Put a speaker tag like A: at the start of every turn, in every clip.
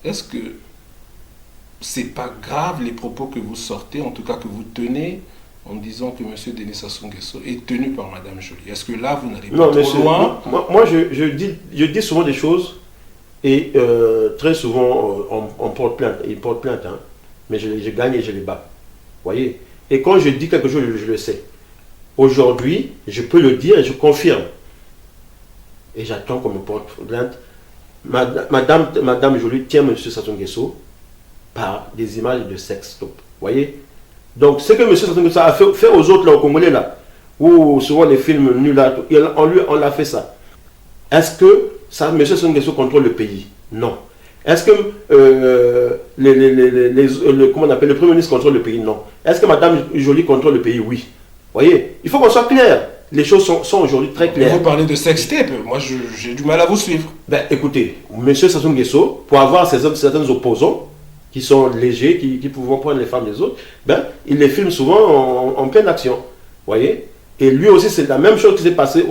A: est-ce que c'est pas grave les propos que vous sortez, en tout cas que vous tenez, en disant que M. Denis Sassou Nguesso est tenu par Mme Joly? Est-ce que là, vous n'allez pas
B: Non,
A: trop
B: monsieur,
A: loin?
B: moi je dis souvent des choses et très souvent on porte plainte. Ils portent plainte, hein, mais je gagne et je les bats. Voyez. Et quand je dis quelque chose, je le sais. Aujourd'hui, je peux le dire et je confirme. Et j'attends qu'on me porte plainte. Madame Joly tient M. Sassou Nguesso par des images de sexe. Vous voyez. Donc, ce que M. Sassou Nguesso a fait aux autres, là, aux Congolais, là, ou souvent les films nuls, là, on l'a fait ça. Est-ce que ça, M. Sassou Nguesso contrôle le pays? Non. Est-ce que comment on appelle, le Premier ministre contrôle le pays? Non. Est-ce que Mme Joly contrôle le pays? Oui. Vous voyez. Il faut qu'on soit clair. Les choses sont aujourd'hui très claires.
A: Vous parlez de sextape. Moi, j'ai du mal à vous suivre.
B: Ben, écoutez, M. Sassou Nguesso, pour avoir certains opposants qui sont légers, qui pouvons prendre les femmes des autres, ben, il les filme souvent en pleine action. Vous voyez. Et lui aussi, c'est la même chose qui s'est passé,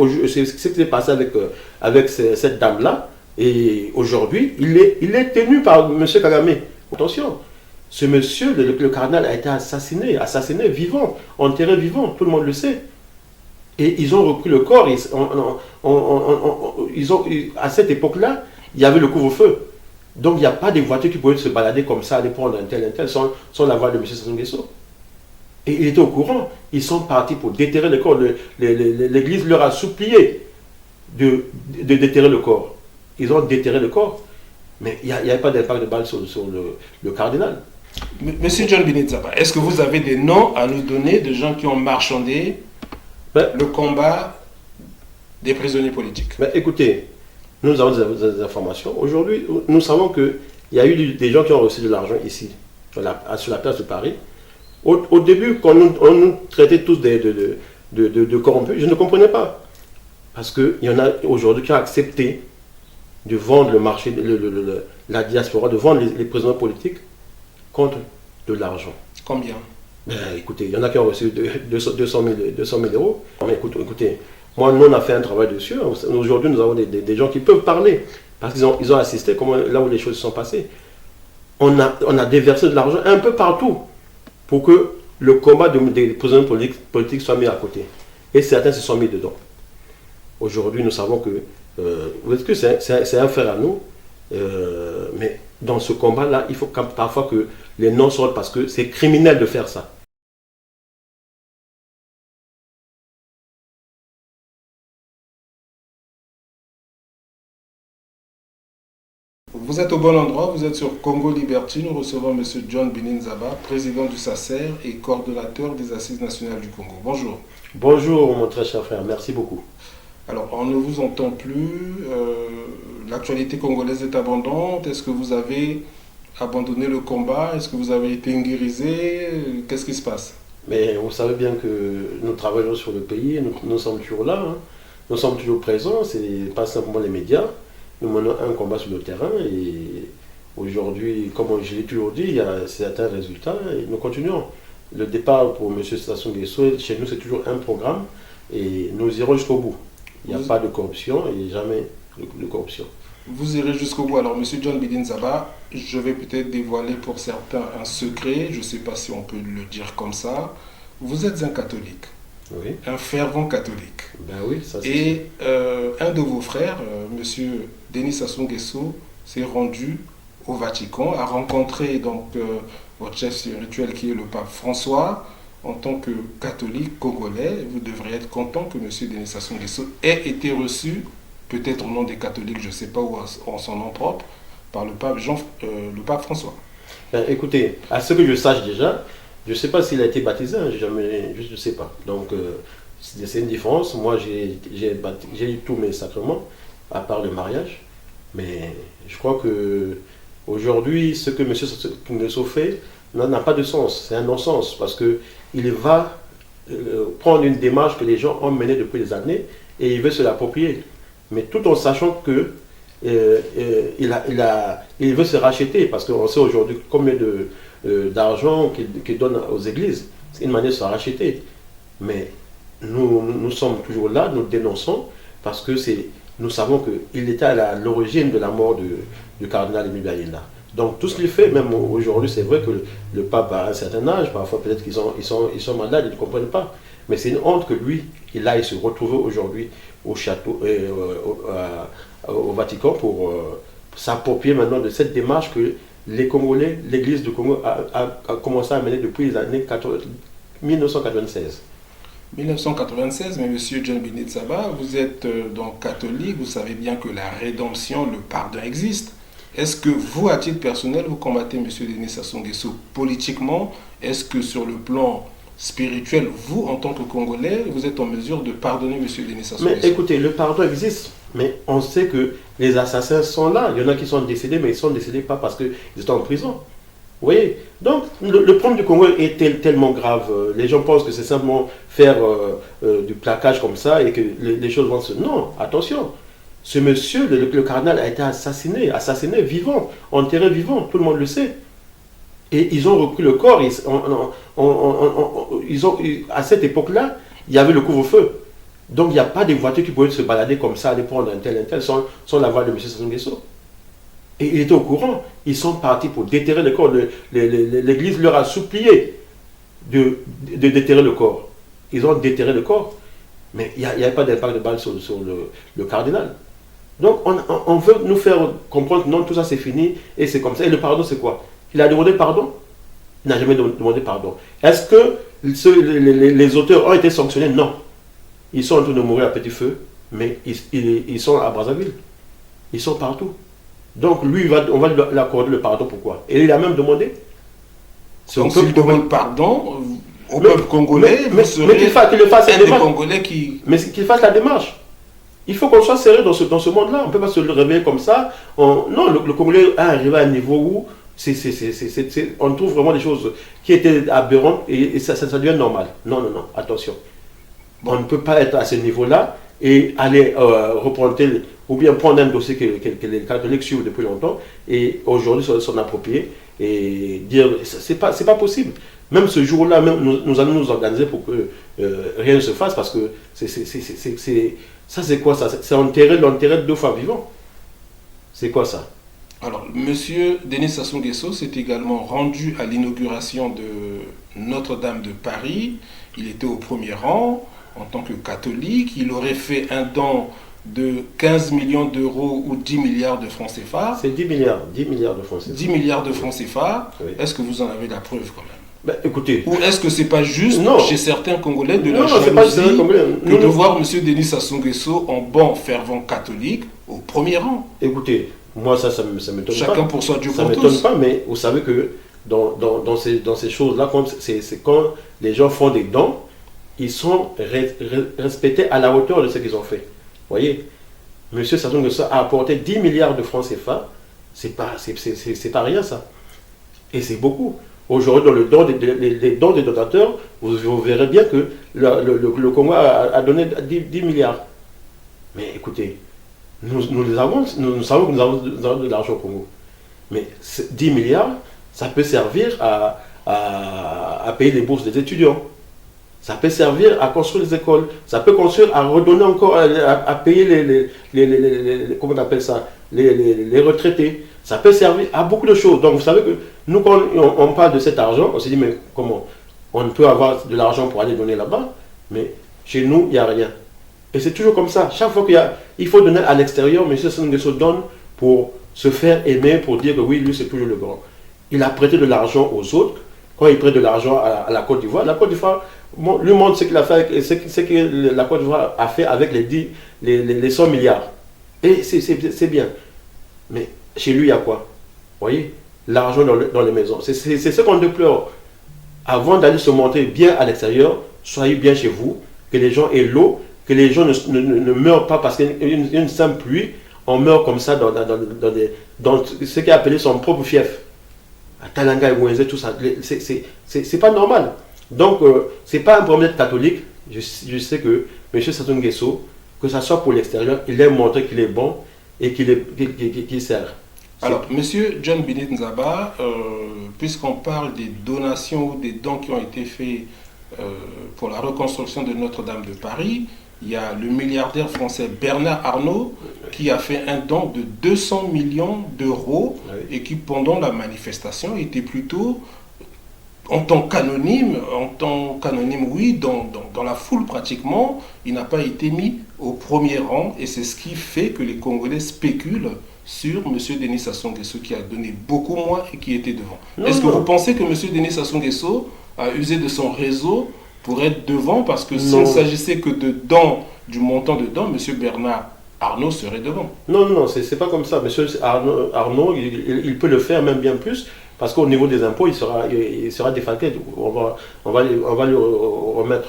B: avec cette dame-là. Et aujourd'hui, il est tenu par M. Kagame. Attention, ce monsieur, le cardinal, a été assassiné vivant, enterré vivant, tout le monde le sait. Et ils ont repris le corps. À cette époque-là, il y avait le couvre-feu. Donc il n'y a pas des voitures qui pouvaient se balader comme ça, aller prendre un tel, sans la voix de M. Sassou Nguesso. Et il était au courant. Ils sont partis pour déterrer le corps. L'Église leur a supplié de déterrer le corps. Ils ont déterré le corps. Mais il n'y avait pas d'impact de balle sur le cardinal.
A: Monsieur John Binizaba, est-ce que vous avez des noms à nous donner de gens qui ont marchandé le combat des prisonniers politiques?
B: Écoutez, nous avons des informations. Aujourd'hui, nous savons qu'il y a eu des gens qui ont reçu de l'argent ici, sur la place de Paris. Au début, quand on nous traitait tous de corrompus, je ne comprenais pas. Parce qu'il y en a aujourd'hui qui ont accepté de vendre le marché, la diaspora, de vendre les prisonniers politiques contre de l'argent.
A: Combien?
B: Écoutez, il y en a qui ont reçu 200 000 euros. Mais écoutez, moi, nous, on a fait un travail dessus. Aujourd'hui, nous avons des gens qui peuvent parler parce qu'ils ont assisté là où les choses se sont passées. On a déversé de l'argent un peu partout pour que le combat des prisonniers politiques soit mis à côté. Et certains se sont mis dedans. Aujourd'hui, nous savons que vous êtes que c'est un frère à nous, mais dans ce combat-là, il faut parfois que les noms sortent parce que c'est criminel de faire ça.
A: Vous êtes au bon endroit, vous êtes sur Congo Liberty. Nous recevons M. John Binizaba, président du SACER et coordonnateur des Assises nationales du Congo. Bonjour.
B: Bonjour mon très cher frère, merci beaucoup.
A: Alors, on ne vous entend plus. L'actualité congolaise est abondante. Est-ce que vous avez abandonné le combat? Est-ce que vous avez été inguérisé? Qu'est-ce qui se passe?
B: Mais vous savez bien que nous travaillons sur le pays, nous sommes toujours là, hein. Nous sommes toujours présents, c'est pas simplement les médias. Nous menons un combat sur le terrain et aujourd'hui, comme je l'ai toujours dit, il y a certains résultats et nous continuons. Le départ pour M. Sassou Nguesso, chez nous, c'est toujours un programme et nous irons jusqu'au bout. Il n'y a pas de corruption et jamais de corruption.
A: Vous irez jusqu'au bout. Alors, M. John Binizaba, je vais peut-être dévoiler pour certains un secret, je ne sais pas si on peut le dire comme ça. Vous êtes un catholique,
B: Oui.
A: un fervent catholique.
B: Ben oui, ça c'est.
A: Et un de vos frères, M. Denis Sassou Nguesso, s'est rendu au Vatican, a rencontré donc votre chef spirituel qui est le pape François. En tant que catholique congolais, vous devriez être content que M. Denis Sassou Nguesso ait été reçu, peut-être au nom des catholiques, je ne sais pas, ou en son nom propre, par le pape François.
B: Ben, écoutez, à ce que je sache déjà, je ne sais pas s'il a été baptisé, hein, je ne sais pas. Donc c'est une différence. Moi j'ai eu tous mes sacrements, à part le mariage. Mais je crois que aujourd'hui, ce que M. Nguesso fait n'a pas de sens. C'est un non-sens parce qu'il va prendre une démarche que les gens ont menée depuis des années et il veut se l'approprier. Mais tout en sachant que il veut se racheter parce qu'on sait aujourd'hui combien d'argent qu'il donne aux églises. C'est une manière de se racheter. Mais nous sommes toujours là, nous dénonçons parce que nous savons qu'il était à l'origine de la mort du cardinal Émile Bayenda. Donc tout ce qu'il fait, même aujourd'hui, c'est vrai que le pape a un certain âge, parfois peut-être ils sont malades, ils ne comprennent pas. Mais c'est une honte que lui, il aille se retrouver aujourd'hui au château, au Vatican pour s'approprier maintenant de cette démarche que les Congolais, l'Église du Congo a commencé à mener depuis les années 1996.
A: 1996, mais Monsieur John Binetsaba, vous êtes donc catholique, vous savez bien que la rédemption, le pardon existe. Est-ce que vous, à titre personnel, vous combattez Monsieur Denis Sassou Nguesso politiquement? Est-ce que sur le plan spirituel, vous, en tant que Congolais, vous êtes en mesure de pardonner Monsieur Denis Sassou Nguesso?
B: Mais écoutez, le pardon existe, mais on sait que les assassins sont là. Il y en a qui sont décédés, mais ils sont décédés pas parce qu'ils étaient en prison. Vous voyez? Donc, le problème du Congo est tellement grave. Les gens pensent que c'est simplement faire du plaquage comme ça et que les choses vont se... Non, attention. Ce monsieur, le cardinal, a été assassiné vivant, enterré vivant, tout le monde le sait. Et ils ont repris le corps. À cette époque-là, il y avait le couvre-feu. Donc, il n'y a pas de voitures qui pouvaient se balader comme ça, aller prendre un tel, sans l'aval de M. Sassou Nguesso. Et il était au courant. Ils sont partis pour déterrer le corps. L'Église leur a supplié de déterrer le corps. Ils ont déterré le corps. Mais il n'y avait pas d'impact de balle sur le cardinal. Donc on veut nous faire comprendre que non, tout ça c'est fini et c'est comme ça. Et le pardon c'est quoi? Il a demandé pardon? Il n'a jamais demandé pardon. Est-ce que les auteurs ont été sanctionnés? Non. Ils sont en train de mourir à petit feu, mais ils sont à Brazzaville. Ils sont partout. Donc lui, on va lui accorder le pardon. Pourquoi? Et il a même demandé.
A: Donc s'il demande pardon au peuple congolais,
B: mais qu'il fasse
A: un des Congolais qui...
B: Mais qu'il fasse la démarche. Il faut qu'on soit sérieux dans ce monde-là. On ne peut pas se réveiller comme ça. Non, le Congolais a arrivé à un niveau où on trouve vraiment des choses qui étaient aberrantes et ça devient normal. Non, attention. Bon. On ne peut pas être à ce niveau-là et aller reprendre ou bien prendre un dossier que les catholiques suivent depuis longtemps et aujourd'hui s'en approprier et dire c'est pas possible. Même ce jour-là, nous allons nous organiser pour que rien ne se fasse parce que ça c'est quoi ça? C'est enterrer 2 fois vivant. C'est quoi ça?
A: Alors, Monsieur Denis Sassou Nguesso s'est également rendu à l'inauguration de Notre-Dame de Paris. Il était au premier rang en tant que catholique. Il aurait fait un don de 15 millions d'euros ou 10 milliards de francs CFA.
B: C'est 10 milliards de francs CFA.
A: 10 milliards de francs CFA.
B: Oui.
A: Est-ce que vous en avez la preuve quand même?
B: Ben, écoutez.
A: Ou est-ce que c'est pas juste chez certains Congolais de la
B: jalousie
A: que de voir M. Denis Sassou Nguesso en bon fervent catholique au premier rang?
B: Écoutez, moi ça m'étonne pas.
A: Chacun pour soi, Dieu pour tous.
B: Ça m'étonne pas, mais vous savez que dans ces choses-là, c'est quand les gens font des dons, ils sont respectés à la hauteur de ce qu'ils ont fait. Vous voyez, M. Sassou Nguesso a apporté 10 milliards de francs CFA, c'est pas rien ça. Et c'est beaucoup. Aujourd'hui, dans les dons des donateurs, vous verrez bien que le Congo a donné 10 milliards. Mais écoutez, nous savons que nous avons de l'argent au Congo. Mais 10 milliards, ça peut servir à payer les bourses des étudiants. Ça peut servir à construire les écoles. Ça peut construire à redonner encore, à payer comment on appelle ça, les retraités. Ça peut servir à beaucoup de choses. Donc vous savez que nous, quand on parle de cet argent, on se dit, mais comment? On peut avoir de l'argent pour aller donner là-bas, mais chez nous, il n'y a rien. Et c'est toujours comme ça. Chaque fois il faut donner à l'extérieur, M. Sassou Nguesso donne pour se faire aimer, pour dire que oui, lui, c'est toujours le grand. Il a prêté de l'argent aux autres. Quand il prête de l'argent à la Côte d'Ivoire, la Côte d'Ivoire lui montre ce qu'il a fait, ce que la Côte d'Ivoire a fait avec les 100 milliards. Et c'est bien. Mais chez lui, il y a quoi? Vous voyez? L'argent dans les maisons. C'est ce qu'on déplore. Avant d'aller se montrer bien à l'extérieur, soyez bien chez vous, que les gens aient l'eau, que les gens ne meurent pas parce qu'il y a une simple pluie, on meurt comme ça dans ce qui est appelé son propre fief. À Talanga et Mouenzé, tout ça, c'est pas normal. Donc, c'est pas un problème d'être catholique. Je sais que M. Sassou Nguesso, que ce soit pour l'extérieur, il aime montrer qu'il est bon et qu'il sert.
A: Alors, M. John Binetsaba, puisqu'on parle des donations ou des dons qui ont été faits pour la reconstruction de Notre-Dame de Paris, il y a le milliardaire français Bernard Arnault qui a fait un don de 200 millions d'euros et qui, pendant la manifestation, était plutôt en tant qu'anonyme, oui, dans la foule pratiquement, il n'a pas été mis au premier rang et c'est ce qui fait que les Congolais spéculent sur M. Denis Sassou Nguesso qui a donné beaucoup moins et qui était devant. Est-ce que vous pensez que M. Denis Sassou Nguesso a usé de son réseau pour être devant? Parce que s'il ne s'agissait que de dons, du montant de dons, M. Bernard Arnault serait devant.
B: Non, c'est pas comme ça. M. Arnault, il peut le faire même bien plus. Parce qu'au niveau des impôts, il sera défalqué. On va lui remettre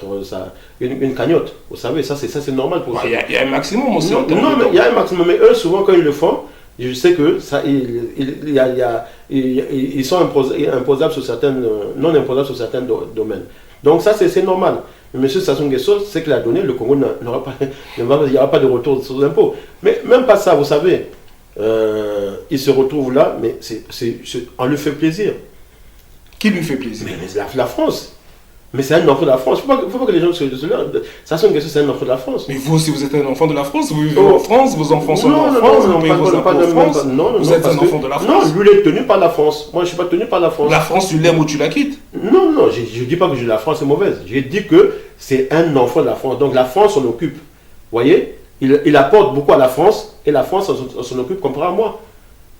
B: une cagnotte. Vous savez, ça c'est normal pour ça.
A: Il y a un maximum aussi en termes
B: de... Non, mais il y a un maximum. Mais eux, souvent, quand ils le font, je sais que ça, ils sont imposables sur certaines, non imposables sur certains domaines. Donc ça, c'est normal. Mais M. Sassou Nguesso, c'est qu'il a donné, le Congo n'aura pas, il n'y aura pas de retour sur les impôts. Mais même pas ça, vous savez. Il se retrouve là, mais on lui fait plaisir.
A: Qui lui fait plaisir?
B: Mais la France. Mais c'est un enfant de la France. Il ne faut pas que les gens se leurrent. Sassou Nguesso, c'est un enfant de la France.
A: Mais vous aussi, vous êtes un enfant de la France. Vous vivez en France, vos enfants sont en France, vous payez vos impôts en France. Vous êtes un enfant de la France.
B: Non, lui, il est tenu par la France. Moi, je ne suis pas tenu par la France.
A: La France, tu l'aimes ou tu la quittes?
B: Non, je ne dis pas que la France est mauvaise. J'ai dit que c'est un enfant de la France. Donc la France s'en occupe. Vous voyez, il apporte beaucoup à la France et la France s'en occupe comparé à moi.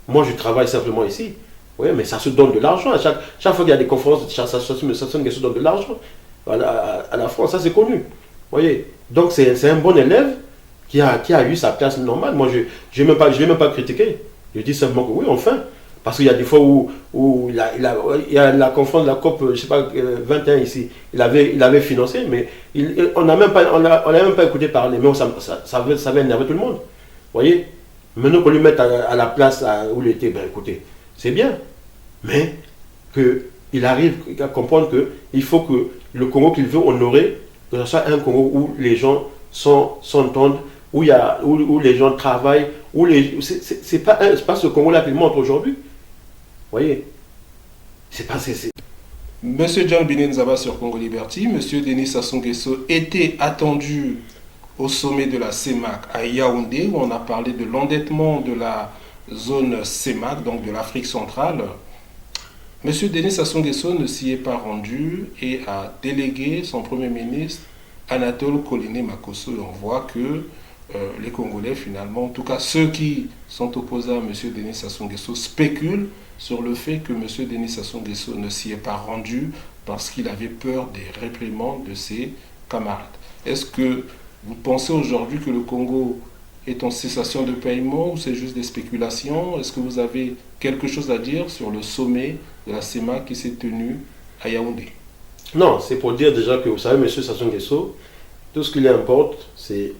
B: Moi, je travaille simplement ici. Oui, mais ça se donne de l'argent. Chaque fois qu'il y a des conférences, Sassou Nguesso donne de l'argent à la France. Ça, c'est connu. Vous voyez. Donc, c'est un bon élève qui a eu sa place normale. Moi, je ne vais même pas critiquer. Je dis simplement que oui, enfin. Parce qu'il y a des fois où il y a la conférence de la COP, je ne sais pas, 21 ici. Il avait financé, mais on n'a même pas écouté parler. Mais ça va énerver tout le monde. Vous voyez. Maintenant qu'on lui mette à la place où il était, ben écoutez, c'est bien. Mais qu'il arrive à comprendre qu'il faut que le Congo qu'il veut honorer, que ce soit un Congo où les gens s'entendent, où les gens travaillent, c'est pas ce Congo-là qu'il montre aujourd'hui. Vous voyez. C'est pas...
A: Monsieur John Binenzaba sur Congo Liberty, Monsieur Denis Sassou Nguesso était attendu au sommet de la CEMAC à Yaoundé, où on a parlé de l'endettement de la zone CEMAC, donc de l'Afrique centrale. M. Denis Sassou Nguesso ne s'y est pas rendu et a délégué son Premier ministre Anatole Koliné Makosso. Et on voit que les Congolais, finalement, en tout cas ceux qui sont opposés à M. Denis Sassou Nguesso, spéculent sur le fait que M. Denis Sassou Nguesso ne s'y est pas rendu parce qu'il avait peur des réprimandes de ses camarades. Est-ce que vous pensez aujourd'hui que le Congo est en cessation de paiement ou c'est juste des spéculations? Est-ce que vous avez quelque chose à dire sur le sommet de la CEMAC qui s'est tenu à Yaoundé?
B: Non, c'est pour dire déjà que vous savez, M. Sassou Nguesso, tout ce qui lui importe, c'est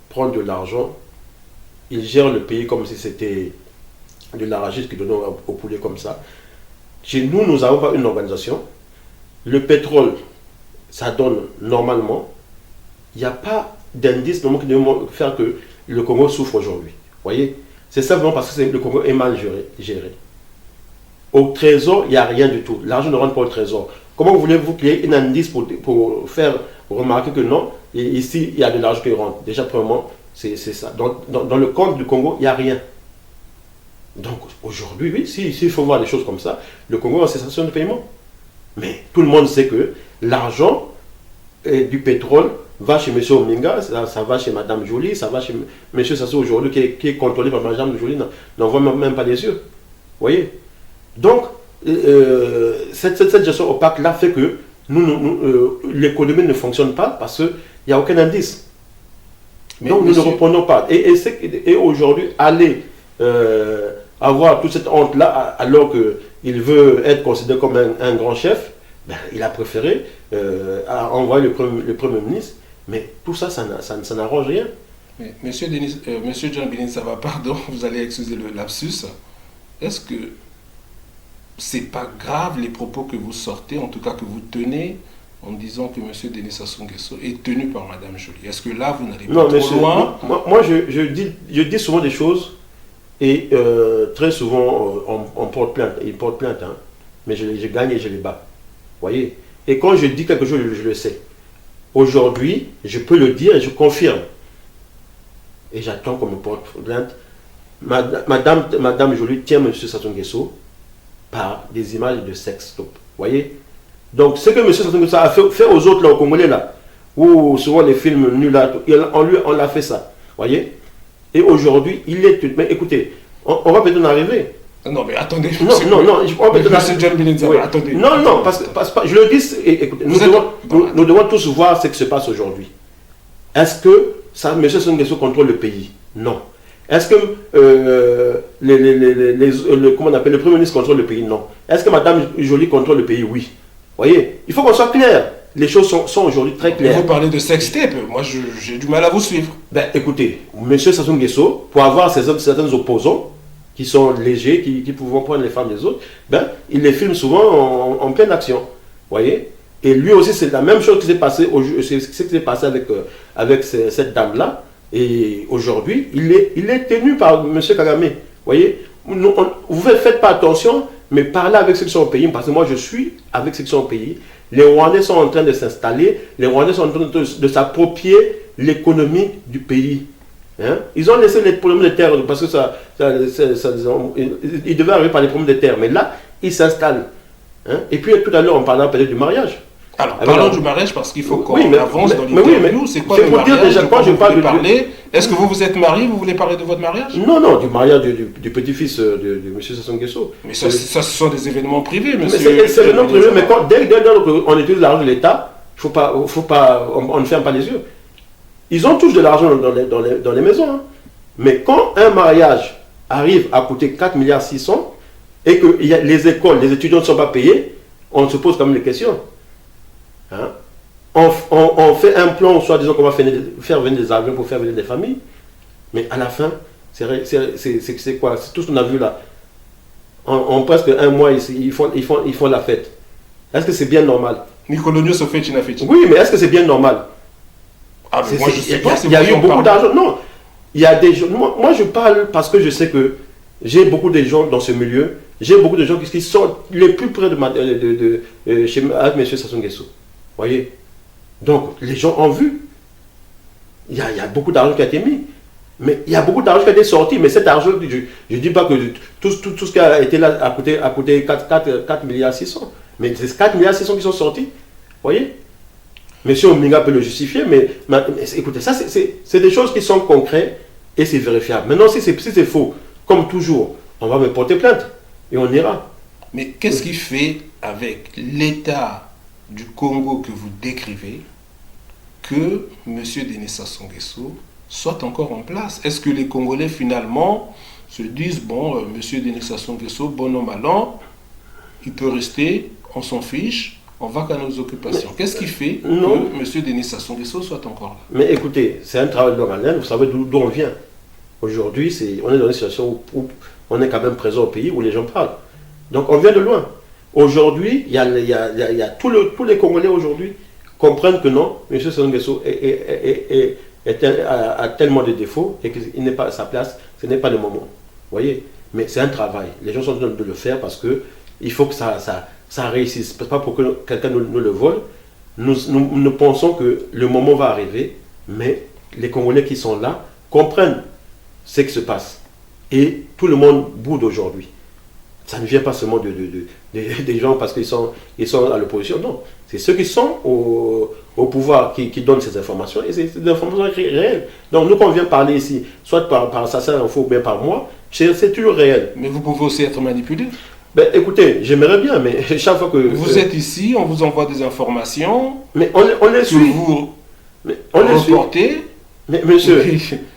B: prendre de l'argent. Il gère le pays comme si c'était de l'arachide qu'il donnait au poulet comme ça. Chez nous, nous n'avons pas une organisation. Le pétrole, ça donne normalement. Il n'y a pas d'indice qui devrait faire que le Congo souffre aujourd'hui. Vous voyez? C'est simplement parce que le Congo est mal géré. Au trésor, il n'y a rien du tout. L'argent ne rentre pas au trésor. Comment voulez-vous qu'il y ait un indice pour faire remarquer que non, et ici, il y a de l'argent qui rentre? Déjà, premièrement, c'est ça. Dans le compte du Congo, il n'y a rien. Donc, aujourd'hui, oui, s'il faut voir des choses comme ça, le Congo est en cessation de paiement. Mais tout le monde sait que l'argent du pétrole va chez M. Ominga, ça va chez Mme Joly, ça va chez M. Sassou aujourd'hui qui est contrôlé par Mme Joly, n'en voit même pas les yeux. Vous voyez? Donc, cette gestion opaque-là fait que l'économie ne fonctionne pas parce qu'il n'y a aucun indice. Donc, nous ne reprenons pas. Et aujourd'hui, aller avoir toute cette honte-là, alors qu'il veut être considéré comme un grand chef, ben, il a préféré envoyer le Premier ministre. Mais tout ça, ça n'arrange rien.
A: Mais Monsieur John Binenzaba, pardon, vous allez excuser le lapsus. Est-ce que c'est pas grave les propos que vous sortez, en tout cas que vous tenez, en disant que M. Denis Sassou Nguesso est tenu par Mme Joly? Est-ce que là, vous n'allez pas trop loin?
B: Moi, je dis souvent des choses et très souvent, on porte plainte. Ils portent plainte, mais je gagne et je les bats. Vous voyez? Et quand je dis quelque chose, je le sais. Aujourd'hui, je peux le dire et je confirme. Et j'attends qu'on me porte plainte. Madame Joly tient M. Sassou Nguesso par des images de sex-stop. Voyez? Donc, ce que M. Sassou Nguesso a fait aux autres, là, aux Congolais, là, ou souvent les films nuls, là, on l'a fait ça. Voyez? Et aujourd'hui, il est... Mais écoutez, on va peut-être en arriver.
A: Non, mais attendez.
B: Non,
A: Monsieur John Bilinzaba,
B: oui.
A: attendez.
B: Non, parce que je le dis, écoutez, nous devons tous voir ce qui se passe aujourd'hui. Est-ce que M. Sassou Nguesso contrôle le pays? Non. Est-ce que comment on appelle, le Premier ministre contrôle le pays? Non. Est-ce que Mme Joly contrôle le pays? Oui. Voyez, il faut qu'on soit clair. Les choses sont aujourd'hui très claires.
A: Vous parlez de sextape, moi j'ai du mal à vous suivre.
B: Ben écoutez, M. Sassou Nguesso, pour avoir certains opposants qui sont légers, qui peuvent prendre les femmes des autres, ben, il les filme souvent en pleine action. Voyez? Et lui aussi, c'est la même chose qui s'est passé, avec cette dame-là. Et aujourd'hui, il est tenu par M. Kagame. Voyez, vous ne faites pas attention, mais parlez avec ceux qui sont au pays, parce que moi je suis avec ceux qui sont au pays. Les Rwandais sont en train de s'installer, les Rwandais sont en train de s'approprier l'économie du pays. Hein? Ils ont laissé les problèmes de terre, parce que ils devaient arriver par les problèmes de terre, mais là, ils s'installent. Hein? Et puis tout à l'heure, on parlait peut-être du mariage.
A: Alors, parlons du mariage parce qu'il faut qu'on avance dans l'interview. C'est quoi le
B: mariage?
A: Dire déjà, quand je parle de parler, est-ce que vous êtes marié? Vous voulez parler de votre mariage?
B: Non, du mariage du petit-fils de M. Sassou Nguesso.
A: Mais ça, ce sont des événements privés, monsieur.
B: C'est événements privés, mais dès qu'on utilise l'argent de l'État, on ne ferme pas les yeux. Ils ont tous de l'argent dans les maisons. Hein. Mais quand un mariage arrive à coûter 4,6 milliards et que les écoles, les étudiants ne sont pas payés, on se pose quand même des questions. Hein? On fait un plan, soit disons qu'on va faire venir des avions pour faire venir des familles, mais à la fin, c'est quoi? C'est tout ce qu'on a vu là. En presque un mois, ils font la fête. Est-ce que c'est bien normal?
A: Nicolonio se fait une fête.
B: Oui, mais est-ce que c'est bien normal?
A: Ah, mais moi je sais pas.
B: Il y a eu beaucoup d'argent. Non, il y a des gens. Moi, je parle parce que je sais que j'ai beaucoup de gens dans ce milieu. J'ai beaucoup de gens qui sont les plus près chez M. Sassou Nguesso. Voyez? Donc, les gens ont vu. Il y a beaucoup d'argent qui a été mis. Mais il y a beaucoup d'argent qui a été sorti. Mais cet argent, je ne dis pas que tout ce qui a été là a coûté 4,6 milliards. Mais c'est 4,6 milliards qui sont sortis. Voyez? Monsieur Ominga peut le justifier, mais écoutez, ça c'est des choses qui sont concrètes et c'est vérifiable. Maintenant, si c'est faux, comme toujours, on va me porter plainte et on ira.
A: Mais qu'est-ce qui fait avec l'état du Congo que vous décrivez que M. Denis Sassou Nguesso soit encore en place? Est-ce que les Congolais finalement se disent, bon, M. Denis Sassou Nguesso, bon an, mal an, il peut rester, on s'en fiche, on va qu'à nos occupations. Qu'est-ce qui fait que M. Denis Sassou Nguesso soit encore là? Mais
B: écoutez, c'est un travail de longue haleine, vous savez d'où on vient. Aujourd'hui, on est dans une situation où on est quand même présent au pays, où les gens parlent. Donc on vient de loin. Aujourd'hui, tous les Congolais aujourd'hui comprennent que non, M. Sassou Nguesso a tellement de défauts et qu'il n'est pas à sa place, ce n'est pas le moment. Vous voyez? Mais c'est un travail. Les gens sont en train de le faire parce qu'il faut que ça réussisse. Pas pour que quelqu'un nous le vole. Nous pensons que le moment va arriver, mais les Congolais qui sont là comprennent ce qui se passe. Et tout le monde boude aujourd'hui. Ça ne vient pas seulement des gens parce qu'ils sont à l'opposition. Non, c'est ceux qui sont au pouvoir qui donnent ces informations. Et c'est des informations réelles. Donc nous, quand on vient parler ici, soit par Assassin Info ou bien par moi, c'est toujours réel.
A: Mais vous pouvez aussi être manipulé.
B: Ben, écoutez, j'aimerais bien, mais chaque fois que...
A: Vous êtes ici, on vous envoie des informations.
B: Mais on les suit.
A: Vous reportez.
B: Mais monsieur,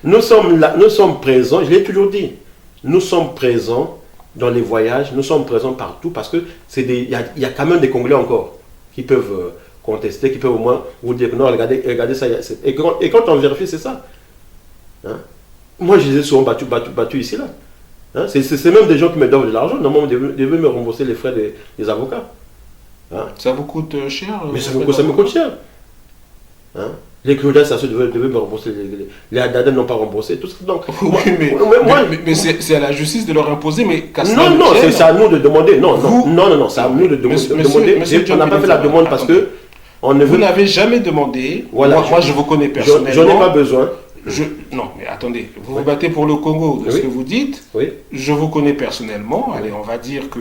B: nous sommes là, nous sommes présents, je l'ai toujours dit. Nous sommes présents dans les voyages, nous sommes présents partout parce que il y a quand même des Congolais encore qui peuvent contester, qui peuvent au moins vous dire que non, regardez ça. Et quand on vérifie, c'est ça. Hein? Moi, je les ai souvent battus ici, là. Hein? C'est même des gens qui me donnent de l'argent. Normalement, vous devez me rembourser les frais des avocats. Hein?
A: Ça vous coûte cher?
B: Mais ça me coûte cher. Hein? Les Claudins, ça devaient me rembourser. Les Adadem n'ont pas remboursé. Tout ça. Donc,
A: mais c'est à la justice de leur imposer. Mais
B: non, c'est à nous de demander. Non, c'est à nous de demander. On n'a pas fait la demande parce que On ne
A: Vous
B: veut...
A: n'avez jamais demandé,
B: Voilà,
A: moi je vous connais
B: J'en
A: personnellement.
B: ai pas besoin.
A: Non, mais attendez, vous vous battez pour le Congo, de ce
B: Oui.
A: que vous dites.
B: Oui.
A: Je vous connais personnellement. Allez, on va dire que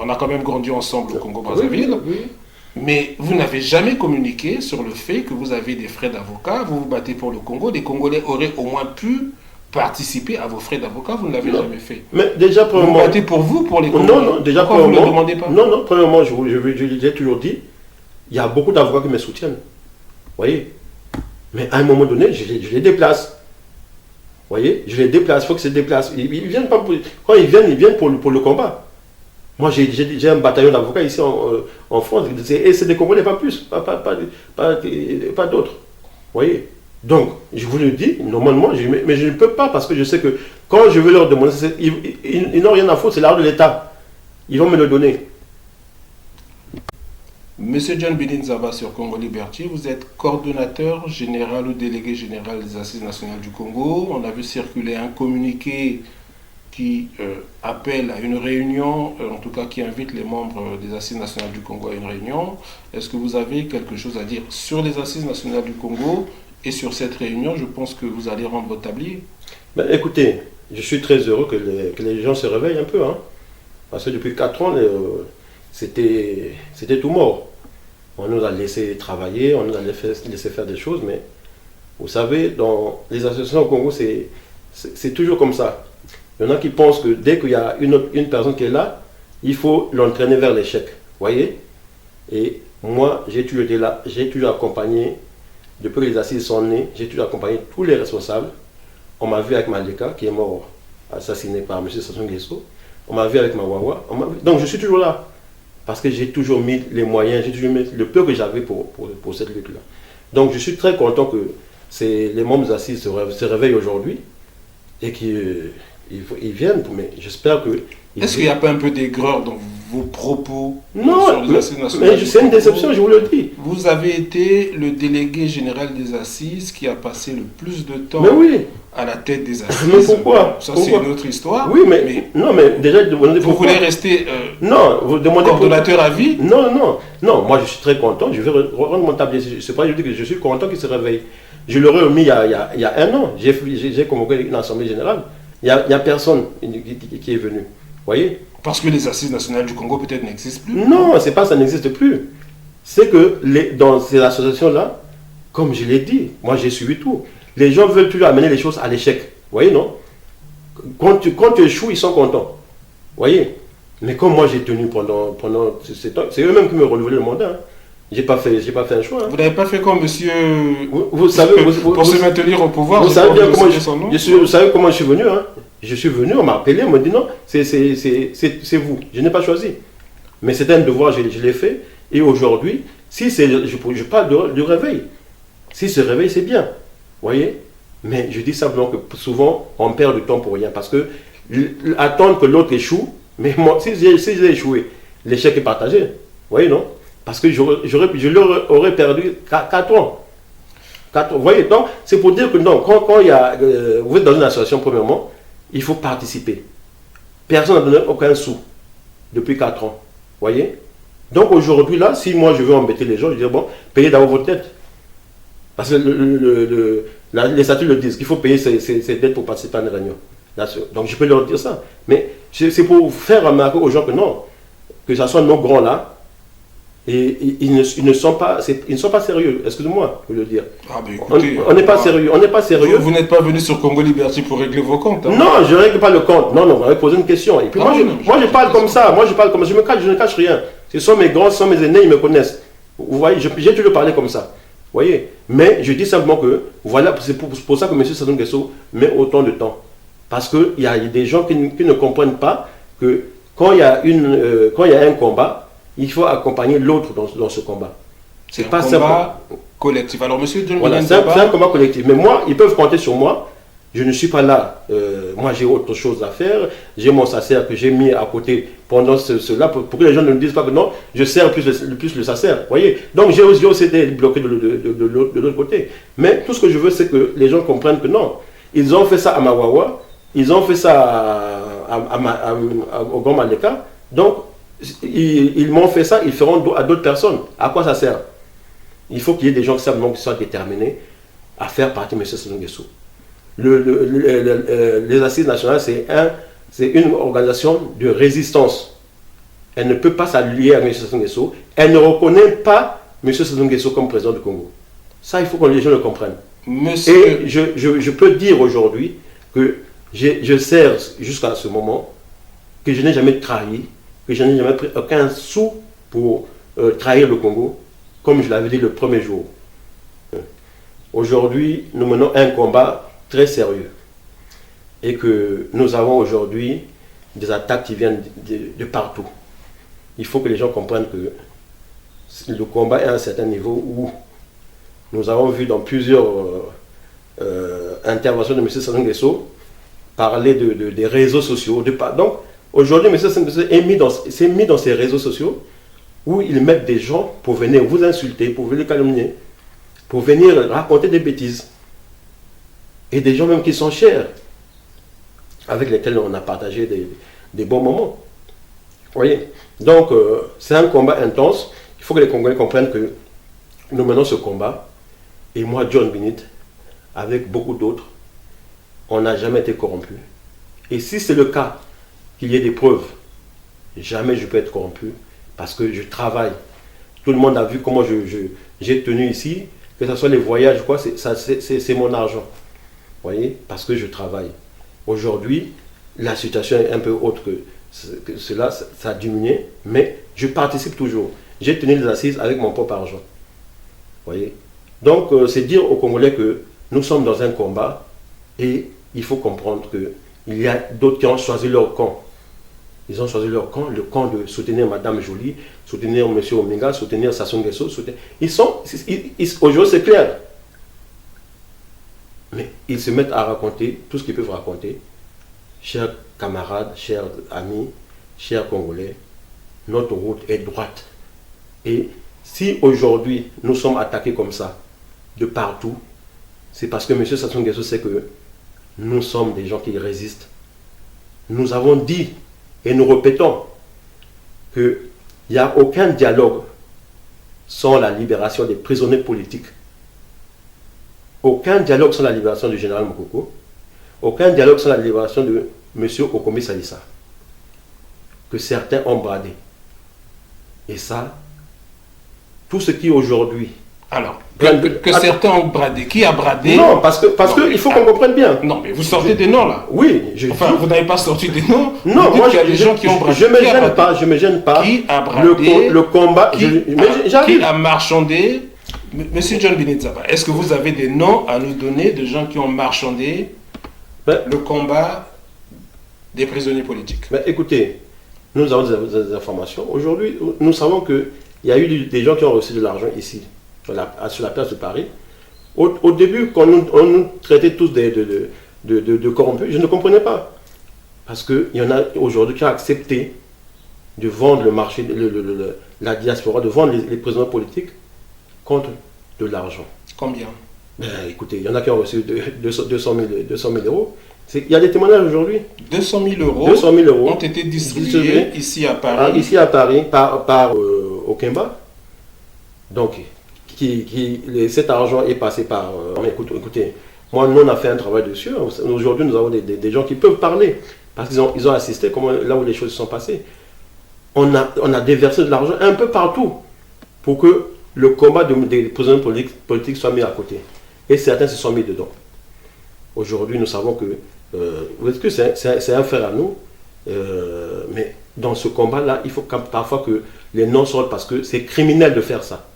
A: on a quand même grandi ensemble au Congo-Brazzaville.
B: Oui, oui.
A: Mais vous n'avez jamais communiqué sur le fait que vous avez des frais d'avocat, vous vous battez pour le Congo. Les Congolais auraient au moins pu participer à vos frais d'avocat, vous ne l'avez jamais fait.
B: Mais déjà,
A: Vous vous battez pour vous, pour les Congolais.
B: Non, déjà,
A: pourquoi vous ne le demandez pas?
B: Non, premièrement, je l'ai toujours dit, il y a beaucoup d'avocats qui me soutiennent. Vous voyez? Mais à un moment donné, je les déplace. Vous voyez? Je les déplace, il faut que je les déplace. Ils viennent pas quand ils viennent pour le combat. Moi, j'ai un bataillon d'avocats ici en France, et c'est des Congolais, pas plus, pas d'autres. Vous voyez? Donc, je vous le dis, normalement, mais je ne peux pas, parce que je sais que quand je veux leur demander, ils n'ont rien à foutre, c'est l'argent de l'État. Ils vont me le donner.
A: Monsieur John Bilinzaba sur Congo Liberty, vous êtes coordonnateur général ou délégué général des Assises nationales du Congo. On a vu circuler un communiqué qui appelle à une réunion, en tout cas qui invite les membres des Assises nationales du Congo à une réunion. Est-ce que vous avez quelque chose à dire sur les Assises nationales du Congo et sur cette réunion? Je pense que vous allez rendre votre tablier.
B: Ben, écoutez, je suis très heureux que les gens se réveillent un peu. Hein, parce que depuis 4 ans, c'était tout mort. On nous a laissé travailler, on nous a laissé faire des choses, mais vous savez, dans les associations au Congo, c'est toujours comme ça. Il y en a qui pensent que dès qu'il y a une personne qui est là, il faut l'entraîner vers l'échec. Vous voyez? Et moi, j'ai toujours été là, j'ai toujours accompagné, depuis que les assises sont nées, j'ai toujours accompagné tous les responsables. On m'a vu avec Maleka, qui est mort, assassiné par M. Sassou Nguesso. On m'a vu avec Mawawa. Donc je suis toujours là. Parce que j'ai toujours mis les moyens, j'ai toujours mis le peu que j'avais pour cette lutte-là. Donc je suis très content que les membres des assises se réveillent aujourd'hui et qu'ils viennent. Mais j'espère que...
A: Est-ce qu'il n'y a pas un peu d'aigreur dans vos propos
B: non,
A: sur les assises nationales?
B: Mais c'est une déception, je vous le dis.
A: Vous avez été le délégué général des assises qui a passé le plus de temps à la tête des assises.
B: Mais pourquoi?
A: Ça, c'est une autre histoire.
B: Oui, mais non, mais déjà,
A: vous voulez rester
B: vous demandez
A: coordonnateur à vie?
B: Non, moi je suis très content, je vais rendre mon tablier. C'est pas, je dis que je suis content qu'il se réveille. Je l'aurais remis il y a 1 an. J'ai convoqué une assemblée générale. Il n'y a personne qui est venu. Vous voyez?
A: Parce que les assises nationales du Congo peut-être n'existent plus.
B: Non, c'est pas ça n'existe plus. C'est que dans ces associations-là, comme je l'ai dit, moi j'ai suivi tout. Les gens veulent toujours amener les choses à l'échec. Vous voyez, non? Quand tu échoues, ils sont contents. Vous voyez? Mais comme moi j'ai tenu pendant ce temps, c'est eux-mêmes qui me renouvelaient le mandat. Hein. J'ai pas fait un choix. Hein.
A: Vous n'avez pas fait comme monsieur
B: vous savez,
A: pour se maintenir au pouvoir.
B: Vous savez bien comment vous savez comment je suis venu. Hein. Je suis venu, on m'a appelé, on m'a dit non, c'est vous. Je n'ai pas choisi. Mais c'était un devoir, je l'ai fait. Et aujourd'hui, si je parle du réveil. Si ce réveil, c'est bien. Vous voyez? Mais je dis simplement que souvent, on perd du temps pour rien. Parce que attendre que l'autre échoue, mais moi, si j'ai échoué, l'échec est partagé. Vous voyez, non? Parce que je leur aurais perdu 4 ans. Vous voyez, donc, c'est pour dire que non, quand il y a, vous êtes dans une association, premièrement, il faut participer. Personne n'a donné aucun sou depuis 4 ans. Vous voyez? Donc aujourd'hui, là, si moi je veux embêter les gens, je dis bon, payez d'abord votre dette. Parce que les statuts le disent, qu'il faut payer ses dettes pour participer à une réunion. Donc je peux leur dire ça. Mais c'est pour faire remarquer aux gens que non, que ce soit nos grands là, et ils ne sont pas sérieux, excusez-moi de le dire.
A: Ah ben écoutez,
B: on n'est pas sérieux, on n'est pas sérieux.
A: Vous n'êtes pas venu sur Congo Liberty pour régler vos comptes. Hein?
B: Non, je ne règle pas le compte. Non, vous m'avez posé une question. Et puis moi je parle comme ça, je ne cache rien. Ce sont mes grands, ce sont mes aînés, ils me connaissent. Vous voyez, j'ai toujours parlé comme ça. Vous voyez, mais je dis simplement que, voilà, c'est pour ça que M. Sassou Nguesso met autant de temps. Parce qu'il y a des gens qui ne comprennent pas que quand il y a un combat, il faut accompagner l'autre dans ce combat.
A: C'est pas un combat collectif. Alors, M. John
B: voilà, c'est un combat collectif. Mais moi, ils peuvent compter sur moi. Je ne suis pas là. Moi, j'ai autre chose à faire. J'ai mon sacer que j'ai mis à côté pendant cela pour que les gens ne me disent pas que non, je sers plus le sacer. Voyez. Donc, j'ai aussi été bloqué de l'autre côté. Mais tout ce que je veux, c'est que les gens comprennent que non. Ils ont fait ça à Mawawa. Ils ont fait ça au Grand Maleka. Donc, ils m'ont fait ça, ils feront à d'autres personnes. À quoi ça sert? Il faut qu'il y ait des gens qui soient déterminés à faire partie de M. Sassou Nguesso. Les Assises nationales, c'est une organisation de résistance. Elle ne peut pas s'allier à M. Sassou Nguesso. Elle ne reconnaît pas M. Sassou Nguesso comme président du Congo. Ça, il faut que les gens le comprennent. Et je peux dire aujourd'hui que je sers jusqu'à ce moment, que je n'ai jamais trahi, que je n'ai jamais pris aucun sou pour trahir le Congo, comme je l'avais dit le premier jour. Aujourd'hui, nous menons un combat très sérieux et que nous avons aujourd'hui des attaques qui viennent de partout. Il faut que les gens comprennent que le combat est à un certain niveau où nous avons vu dans plusieurs interventions de M. Sassou Nguesso parler des réseaux sociaux. Donc, aujourd'hui, M. Sassou Nguesso s'est mis dans ces réseaux sociaux où ils mettent des gens pour venir vous insulter, pour venir calomnier, pour venir raconter des bêtises. Et des gens même qui sont chers, avec lesquels on a partagé des bons moments. Vous voyez? Donc, c'est un combat intense. Il faut que les Congolais comprennent que nous menons ce combat. Et moi, John Binit, avec beaucoup d'autres, on n'a jamais été corrompu. Et si c'est le cas, qu'il y ait des preuves, jamais je peux être corrompu parce que je travaille. Tout le monde a vu comment j'ai tenu ici, que ce soit les voyages, quoi, c'est mon argent. Vous voyez, parce que je travaille. Aujourd'hui, la situation est un peu autre que cela, ça a diminué, mais je participe toujours. J'ai tenu les assises avec mon propre argent. Vous voyez. Donc, c'est dire aux Congolais que nous sommes dans un combat et il faut comprendre qu'il y a d'autres qui ont choisi leur camp. Ils ont choisi leur camp, le camp de soutenir Madame Joly, soutenir M. Omenga, soutenir Sassou Nguesso. Aujourd'hui, c'est clair. Mais ils se mettent à raconter tout ce qu'ils peuvent raconter. Chers camarades, chers amis, chers Congolais, notre route est droite. Et si aujourd'hui nous sommes attaqués comme ça, de partout, c'est parce que M. Sassou Nguesso sait que nous sommes des gens qui résistent. Nous avons dit, et nous répétons, qu'il n'y a aucun dialogue sans la libération des prisonniers politiques. Aucun dialogue sans la libération du général Mokoko. Aucun dialogue sans la libération de M. Okomi Salissa. Que certains ont bradé. Et ça, tout ce qui aujourd'hui...
A: Alors, que certains ont bradé. Qui a bradé?
B: Non, parce qu'il faut qu'on comprenne bien.
A: Non, mais vous sortez des noms là.
B: Oui.
A: Vous n'avez pas sorti des noms.
B: Non, moi,
A: il y a des gens qui ont bradé.
B: Je ne me gêne pas.
A: Qui a bradé?
B: Le combat.
A: Qui a marchandé? Monsieur John Binit Nzaba, est-ce que vous avez des noms à nous donner de gens qui ont marchandé le combat des prisonniers politiques?
B: Écoutez, nous avons des informations. Aujourd'hui, nous savons qu'il y a eu des gens qui ont reçu de l'argent ici, sur la place de Paris. Au début, quand on nous traitait tous de corrompus, je ne comprenais pas. Parce qu'il y en a aujourd'hui qui ont accepté de vendre le marché, la diaspora, de vendre les prisonniers politiques contre de l'argent.
A: Combien?
B: Écoutez, il y en a qui ont reçu 200 000 euros. Il y a des témoignages aujourd'hui.
A: 200 000 euros ont été distribués ici à Paris.
B: Ici à Paris, par Okemba. Donc, cet argent est passé par... écoutez, moi, nous, on a fait un travail dessus. Aujourd'hui, nous avons des gens qui peuvent parler. Parce qu'ils ont assisté là où les choses se sont passées. On a déversé de l'argent un peu partout pour que le combat des prisonniers politiques soit mis à côté. Et certains se sont mis dedans. Aujourd'hui, nous savons que c'est un frère à nous, mais dans ce combat-là, il faut parfois que les noms sortent parce que c'est criminel de faire ça.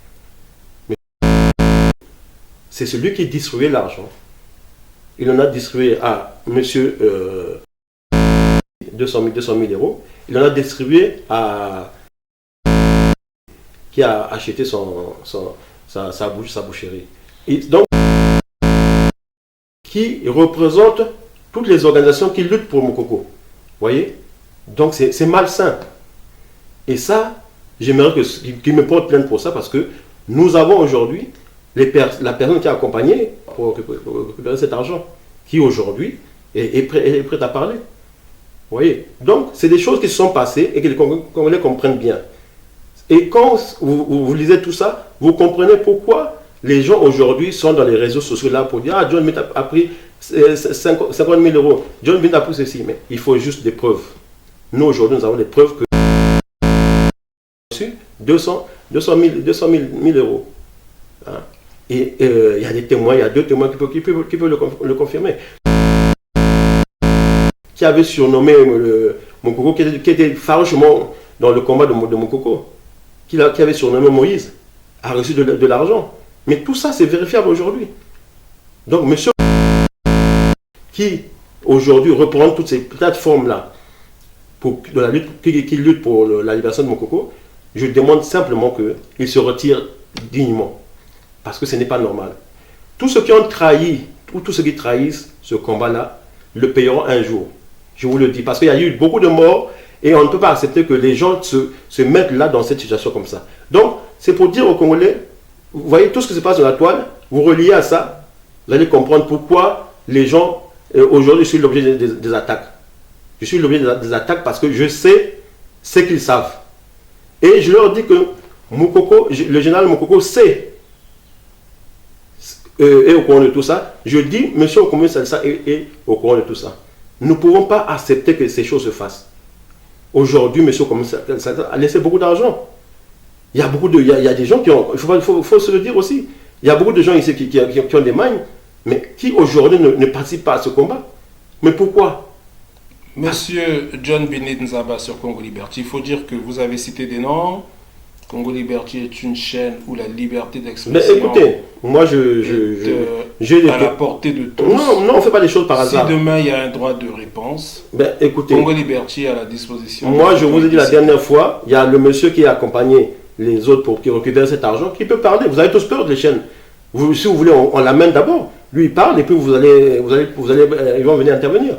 B: Mais c'est celui qui distribuait l'argent. Il en a distribué à monsieur 200 000 euros. Il en a distribué à qui a acheté sa boucherie. Et donc, qui représente toutes les organisations qui luttent pour Mokoko. Vous voyez? Donc c'est malsain. Et ça, j'aimerais qu'il me porte plainte pour ça parce que nous avons aujourd'hui la personne qui a accompagné pour récupérer cet argent, qui aujourd'hui est prête à parler. Vous voyez? Donc c'est des choses qui se sont passées et que les Congolais comprennent bien. Et quand vous lisez tout ça, vous comprenez pourquoi les gens aujourd'hui sont dans les réseaux sociaux là pour dire ah, John Bint a pris 50 000 euros, John Bint a pris ceci, mais il faut juste des preuves. Nous aujourd'hui nous avons des preuves que 200 000 euros. Hein? Et il y a des témoins, il y a 2 témoins qui peuvent le confirmer. Qui avait surnommé Moukoko, qui était farouchement dans le combat de Moukoko, qui avait surnommé Moïse, a reçu de l'argent. Mais tout ça, c'est vérifiable aujourd'hui. Donc, monsieur qui aujourd'hui reprend toutes ces plateformes-là qui luttent pour la libération de Moukoko, je demande simplement qu'il se retire dignement. Parce que ce n'est pas normal. Tous ceux qui ont trahi, ou tous ceux qui trahissent ce combat-là, le paieront un jour. Je vous le dis. Parce qu'il y a eu beaucoup de morts et on ne peut pas accepter que les gens se mettent là dans cette situation comme ça. Donc, c'est pour dire aux Congolais, vous voyez tout ce qui se passe dans la toile, vous reliez à ça, vous allez comprendre pourquoi les gens, aujourd'hui, je suis l'objet des attaques. Je suis l'objet des attaques parce que je sais ce qu'ils savent. Et je leur dis que le général Moukoko sait est au courant de tout ça. Je dis, monsieur Okombe Salsa est au courant de tout ça. Nous ne pouvons pas accepter que ces choses se fassent. Aujourd'hui, monsieur Okombe Salsa a laissé beaucoup d'argent. Il y a des gens qui ont, il faut se le dire aussi, il y a beaucoup de gens ici qui ont des magnes, mais qui aujourd'hui ne participent pas à ce combat. Mais pourquoi?
A: Monsieur John Bénet Nzaba sur Congo Liberty, il faut dire que vous avez cité des noms. Congo Liberty est une chaîne où la liberté d'expression
B: écoutez, moi
A: est à la portée de tous.
B: Non, on ne fait pas les choses par hasard.
A: Si demain il y a un droit de réponse,
B: écoutez,
A: Congo Liberty est à la disposition.
B: Moi, je vous ai dit la dernière fois, il y a le monsieur qui a accompagné les autres pour qui récupèrent cet argent, qui peut parler. Vous avez tous peur des chaînes. Si vous voulez, on l'amène d'abord. Lui, il parle et puis ils vont venir intervenir.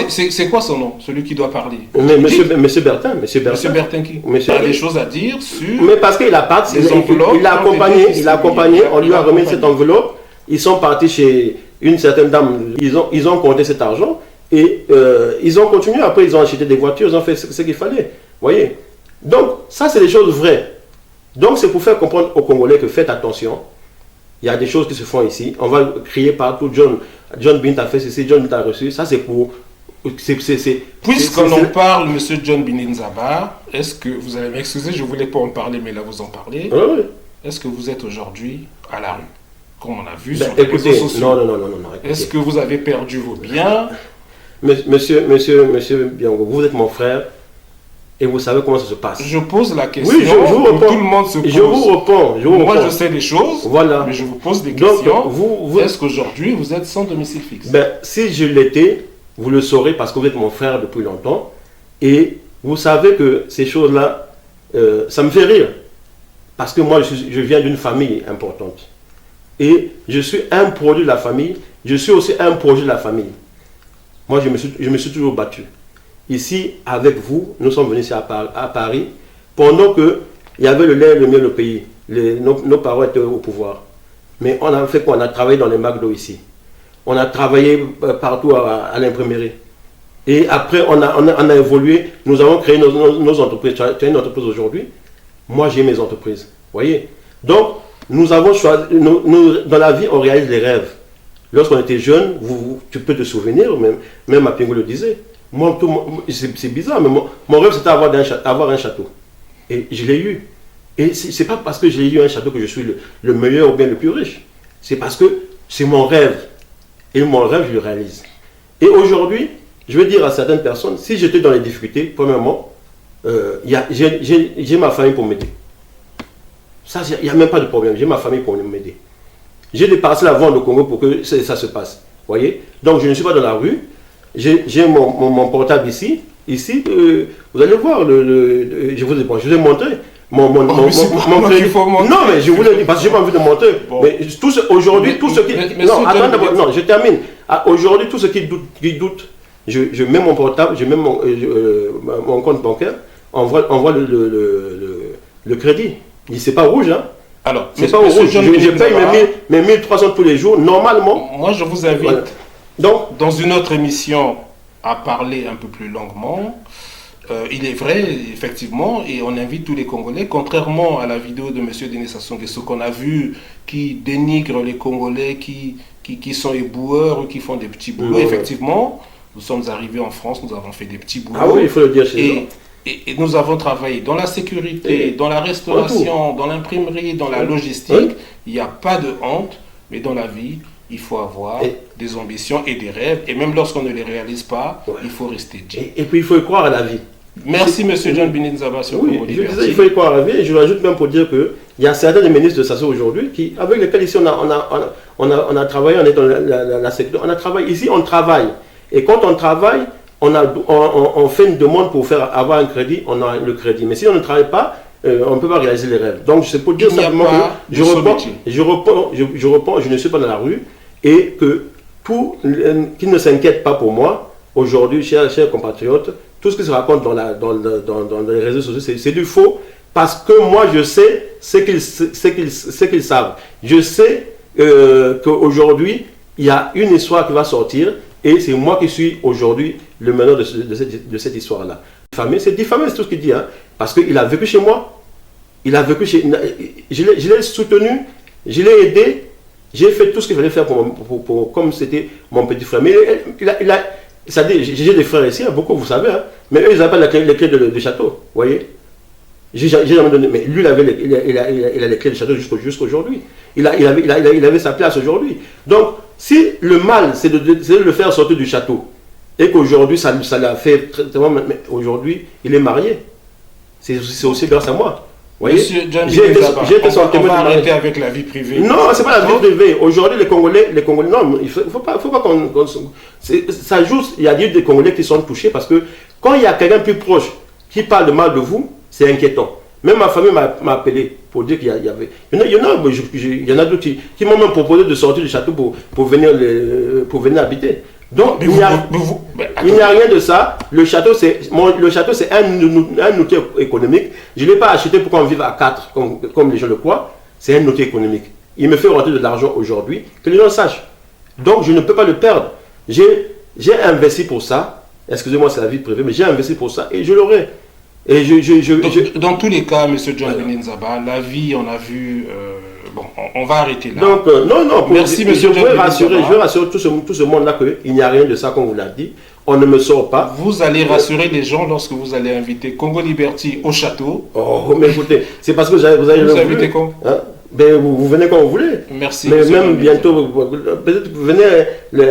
A: C'est quoi son nom, celui qui doit parler?
B: Monsieur Bertin. Monsieur
A: Bertin qui a des choses à dire sur.
B: Mais parce qu'il a parti, il l'a accompagné, on lui a remis cette enveloppe. Ils sont partis chez une certaine dame, ils ont compté cet argent et ils ont continué. Après, ils ont acheté des voitures, ils ont fait ce qu'il fallait. Voyez. Donc, ça, c'est des choses vraies. Donc, c'est pour faire comprendre aux Congolais que faites attention. Il y a des choses qui se font ici. On va crier partout, John Bint a fait ceci, John Bint a reçu. Ça, c'est pour.
A: Puisqu'on en parle, monsieur John Bénet Nzaba, est-ce que, vous allez m'excuser, je ne voulais pas en parler, mais là vous en parlez.
B: Oui.
A: Est-ce que vous êtes aujourd'hui à la rue, comme on a vu sur les réseaux sociaux?
B: Non.
A: Est-ce que vous avez perdu vos biens?
B: Monsieur Biango, vous êtes mon frère et vous savez comment ça se passe.
A: Je pose la question.
B: Oui, je vous réponds.
A: Tout le monde se pose.
B: Je vous réponds.
A: Moi, je sais des choses,
B: voilà.
A: Mais je vous pose des questions.
B: Donc,
A: est-ce qu'aujourd'hui, vous êtes sans domicile fixe?
B: Si je l'étais, vous le saurez parce que vous êtes mon frère depuis longtemps. Et vous savez que ces choses-là, ça me fait rire. Parce que moi, je viens d'une famille importante. Et je suis un produit de la famille. Je suis aussi un projet de la famille. Moi, je me suis toujours battu. Ici, avec vous, nous sommes venus ici à Paris, pendant qu'il y avait le lait et le miel au pays. Nos parents étaient au pouvoir. Mais on a fait quoi? On a travaillé dans les McDo ici. On a travaillé partout à l'imprimerie. Et après, on a évolué. Nous avons créé nos entreprises. Tu as une entreprise aujourd'hui. Moi, j'ai mes entreprises. Vous voyez? Donc, nous avons choisi. Dans la vie, on réalise les rêves. Lorsqu'on était jeune, tu peux te souvenir, même Mapingo le disait. Moi, c'est bizarre, mais mon rêve, c'était avoir un château. Et je l'ai eu. Et ce n'est pas parce que j'ai eu un château que je suis le meilleur ou bien le plus riche. C'est parce que c'est mon rêve. Et mon rêve, je le réalise. Et aujourd'hui, je veux dire à certaines personnes, si j'étais dans les difficultés, premièrement, j'ai ma famille pour m'aider. Ça, il n'y a même pas de problème. J'ai ma famille pour m'aider. J'ai des parcelles à vendre au Congo pour que ça se passe. Voyez? Donc, je ne suis pas dans la rue. J'ai mon portable ici. Ici, vous allez voir, je vous ai montré mon crédit. Non, mais je vous l'ai dit, parce que je n'ai pas envie de montrer. Bon. Mais aujourd'hui, tout ce qui... Non, attends d'abord, non, je termine. Aujourd'hui, tout ce qui doute, je mets mon portable, je mets mon compte bancaire, on voit le crédit. C'est pas rouge, hein.
A: Alors,
B: c'est pas rouge. Je paye mes 1300 tous les jours, normalement.
A: Moi, je vous invite, donc, dans une autre émission, à parler un peu plus longuement. il est vrai, effectivement, et on invite tous les Congolais, contrairement à la vidéo de M. Denis Sassou Nguesso qu'on a vu, qui dénigre les Congolais, qui sont éboueurs ou qui font des petits boulots. Effectivement, nous sommes arrivés en France, nous avons fait des petits boulots.
B: Ah oui, il faut le dire chez nous.
A: Et nous avons travaillé dans la sécurité, dans la restauration, dans l'imprimerie, dans la logistique. Il n'y a pas de honte, mais dans la vie, il faut avoir des ambitions et des rêves. Et même lorsqu'on ne les réalise pas, il faut rester digne.
B: Et puis il faut y croire à la vie.
A: Merci M. John Bininzaba sur Congo Liberty.
B: Je disais, il faut y croire à la vie. Et je rajoute même pour dire qu'il y a certains des ministres de Sassou aujourd'hui avec lesquels ici on a travaillé, on est dans la sécurité. On a travaillé, ici on travaille. Et quand on travaille, on fait une demande pour avoir un crédit, on a le crédit. Mais si on ne travaille pas, on ne peut pas réaliser les rêves. Donc c'est pour dire simplement que je reprends, je ne suis pas dans la rue et que qu'ils ne s'inquiètent pas pour moi. Aujourd'hui, chers compatriotes, tout ce qui se raconte dans les réseaux sociaux, c'est du faux parce que moi je sais ce qu'ils savent. Je sais qu'aujourd'hui, il y a une histoire qui va sortir. Et c'est moi qui suis aujourd'hui le meneur de cette histoire-là. C'est diffamé, c'est tout ce qu'il dit. Hein, parce qu'il a vécu chez moi. Il a vécu chez... Je l'ai soutenu, je l'ai aidé. J'ai fait tout ce qu'il fallait faire comme c'était mon petit frère. Mais j'ai des frères ici, hein, beaucoup, vous savez. Hein, mais eux, ils n'avaient pas les clés du château. Vous voyez. J'ai jamais donné. Mais lui, il a les clés du château jusqu'aujourd'hui. Il avait sa place aujourd'hui. Donc, si le mal, c'est de le faire sortir du château, et qu'aujourd'hui, ça l'a fait très mal, mais aujourd'hui, il est marié. C'est aussi grâce à moi. Vous voyez,
A: j'ai été son témoin. On va arrêter avec la vie privée.
B: Non, c'est pas la vie privée. Aujourd'hui, les Congolais, non, il faut pas qu'on... Ça joue, il y a des Congolais qui sont touchés parce que quand il y a quelqu'un plus proche qui parle de mal de vous, c'est inquiétant. Même ma famille m'a appelé pour dire qu'il y avait... Il y en a d'autres qui m'ont même proposé de sortir du château pour venir habiter. Donc, il n'y a rien de ça. Le château, c'est un outil économique. Je ne l'ai pas acheté pour qu'on vive à 4, comme les gens le croient. C'est un outil économique. Il me fait rentrer de l'argent aujourd'hui, que les gens sachent. Donc, je ne peux pas le perdre. J'ai investi pour ça. Excusez-moi, c'est la vie privée, mais j'ai investi pour ça et je l'aurai. Et
A: dans tous les cas, M. John Bininzaba, la vie, on a vu... bon, on va arrêter là.
B: Donc, non,
A: merci, M. John Bininzaba.
B: Je veux rassurer tout ce monde-là qu'il n'y a rien de ça, comme vous l'avez dit. On ne me sort pas.
A: Vous allez rassurer les gens lorsque vous allez inviter Congo Liberty au château.
B: Oh, mais écoutez, c'est parce que vous allez...
A: Vous invitez quand
B: ben, vous venez quand vous voulez.
A: Merci.
B: Mais même bientôt, peut-être vous venez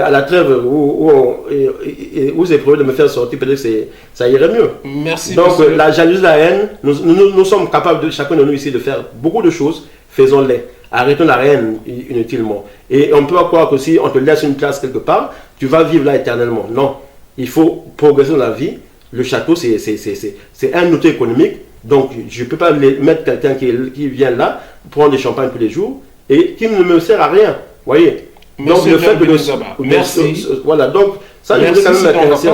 B: à la trêve où c'est prévu de me faire sortir, peut-être que ça irait mieux.
A: Merci.
B: Donc la jalousie, la haine, nous sommes capables, chacun de nous ici, de faire beaucoup de choses. Faisons-les. Arrêtons la haine inutilement. Et on ne peut pas croire que si on te laisse une place quelque part, tu vas vivre là éternellement. Non. Il faut progresser dans la vie. Le château, c'est un outil économique. Donc, je ne peux pas mettre quelqu'un qui vient là, prendre des champagnes tous les jours, et qui ne me sert à rien. Vous voyez. Donc, le fait de...
A: Merci.
B: Voilà, donc, ça, je voudrais quand même intéresser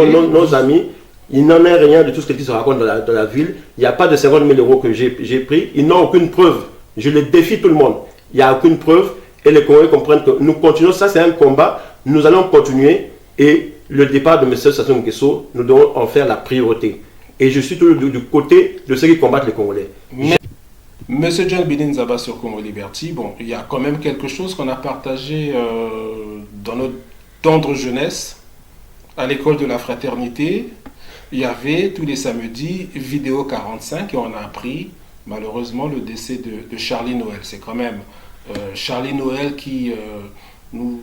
B: nos amis. Il n'en est rien de tout ce qui se raconte dans la ville. Il n'y a pas de 50 000 euros que j'ai pris. Ils n'ont aucune preuve. Je les défie tout le monde. Il n'y a aucune preuve. Et les Congolais comprennent que nous continuons. Ça, c'est un combat. Nous allons continuer. Et le départ de M. Sassou Nguesso, nous devons en faire la priorité. Et je suis toujours du côté de ceux qui combattent les Congolais.
A: Monsieur John Bininzaba sur Congo Liberty, bon, il y a quand même quelque chose qu'on a partagé dans notre tendre jeunesse, à l'école de la fraternité. Il y avait tous les samedis Vidéo 45 et on a appris malheureusement le décès de Charlie Noël. C'est quand même Charlie Noël qui nous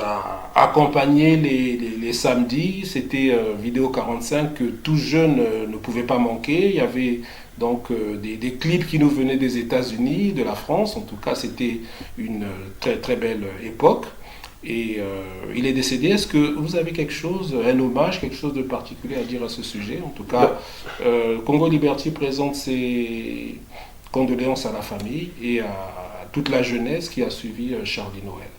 A: a accompagnés les samedis. C'était Vidéo 45 que tout jeune ne pouvait pas manquer. Il y avait donc des clips qui nous venaient des États-Unis, de la France. En tout cas, c'était une très très belle époque. Et il est décédé. Est-ce que vous avez quelque chose, un hommage, quelque chose de particulier à dire à ce sujet? En tout cas, Congo Liberty présente ses condoléances à la famille et à toute la jeunesse qui a suivi Charlie Noël.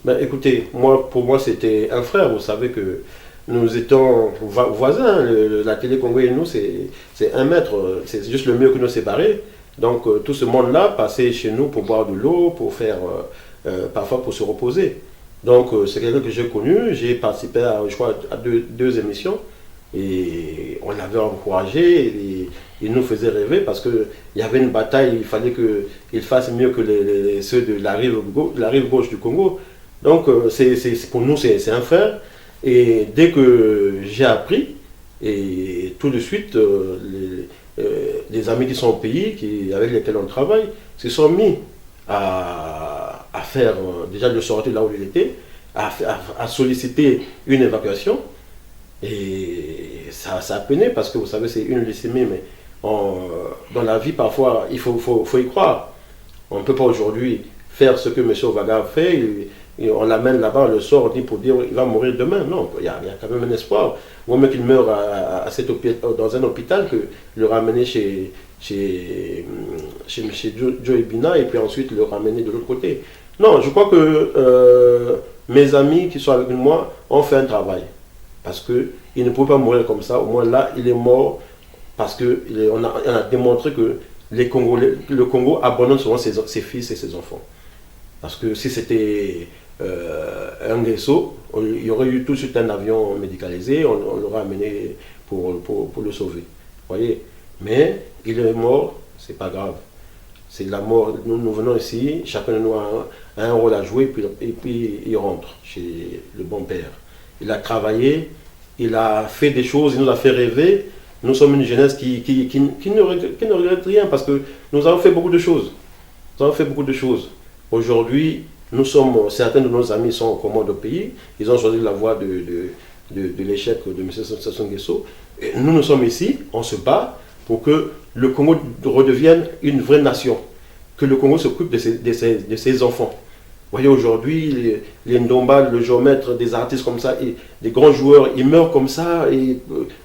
B: Ben, écoutez, pour moi, c'était un frère. Vous savez que nous étions voisins. La télé Congo et nous, c'est 1 mètre. C'est juste le mur qui nous séparait. Donc, tout ce monde-là passait chez nous pour boire de l'eau, pour faire, parfois pour se reposer. Donc, c'est quelqu'un que j'ai connu. J'ai participé à, je crois, à deux émissions. Et on l'avait encouragé, et il nous faisait rêver parce qu'il y avait une bataille, il fallait qu'il fasse mieux que ceux de la rive gauche du Congo. Donc pour nous, c'est un frère. Et dès que j'ai appris, et tout de suite, les amis qui sont au pays, avec lesquels on travaille, se sont mis à faire, déjà de sortir là où il était, à solliciter une évacuation. Et ça a peiné parce que vous savez, c'est une leucémie, mais dans la vie, parfois, il faut y croire. On ne peut pas aujourd'hui faire ce que M. Ovaga fait. Et on l'amène là-bas, on le sort, on dit pour dire qu'il va mourir demain. Non, il y a quand même un espoir. Vaut mieux qu'il meure dans un hôpital que le ramener chez Joe Bina et puis ensuite le ramener de l'autre côté. Non, je crois que mes amis qui sont avec moi ont fait un travail. Parce qu'il ne pouvait pas mourir comme ça. Au moins là, il est mort parce qu'on a démontré que le Congo abandonne souvent ses fils et ses enfants. Parce que si c'était un Nguesso, il y aurait eu tout de suite un avion médicalisé, on l'aurait amené pour le sauver. Voyez. Mais il est mort, c'est pas grave. C'est la mort. Nous venons ici, chacun de nous a un rôle à jouer, et puis il rentre chez le bon père. Il a travaillé, il a fait des choses, il nous a fait rêver. Nous sommes une jeunesse qui ne regrette rien parce que nous avons fait beaucoup de choses. Nous avons fait beaucoup de choses. Aujourd'hui, certains de nos amis sont aux commandes au pays. Ils ont choisi la voie de l'échec de M. Sassou Nguesso. Et nous sommes ici, on se bat pour que le Congo redevienne une vraie nation. Que le Congo s'occupe de ses enfants. Vous voyez, aujourd'hui, les Ndomba, le géomètre, des artistes comme ça, et des grands joueurs, ils meurent comme ça, et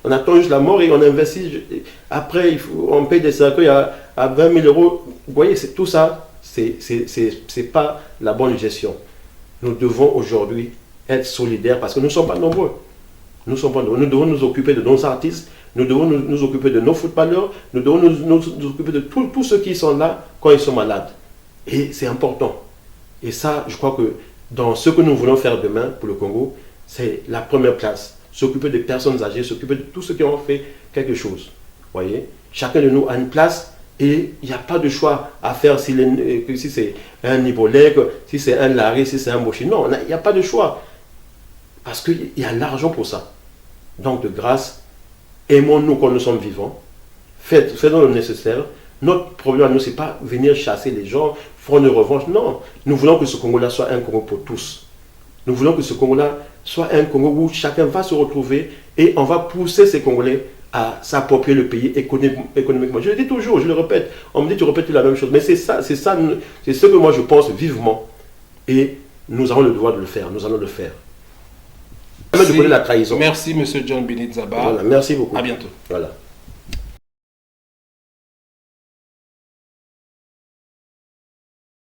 B: on attend juste la mort et on investit. Après, on paye des cercueils à 20 000 euros. Vous voyez, tout ça, c'est pas la bonne gestion. Nous devons aujourd'hui être solidaires parce que nous ne sommes pas nombreux. Nous devons nous occuper de nos artistes, nous devons nous occuper de nos footballeurs, nous devons nous occuper de tous ceux qui sont là quand ils sont malades. Et c'est important. Et ça, je crois que dans ce que nous voulons faire demain pour le Congo, c'est la première place. S'occuper des personnes âgées, s'occuper de tous ceux qui ont fait quelque chose. Vous voyez, chacun de nous a une place et il n'y a pas de choix à faire si c'est un Ibolek, si c'est un Larry, si c'est un Moshi. Non, il n'y a pas de choix. Parce qu'il y a l'argent pour ça. Donc, de grâce, aimons-nous quand nous sommes vivants. Faisons le nécessaire. Notre problème à nous, ce n'est pas venir chasser les gens, prendre une revanche. Non, nous voulons que ce Congo-là soit un Congo pour tous. Nous voulons que ce Congo-là soit un Congo où chacun va se retrouver et on va pousser ces Congolais à s'approprier le pays économiquement. Je le dis toujours, je le répète. On me dit tu répètes la même chose. Mais c'est ce que moi je pense vivement. Et nous avons le devoir de le faire. Nous allons le faire.
A: Merci, la trahison. Merci, M. John Bénit Zaba.
B: Voilà, merci beaucoup.
A: À bientôt.
B: Voilà.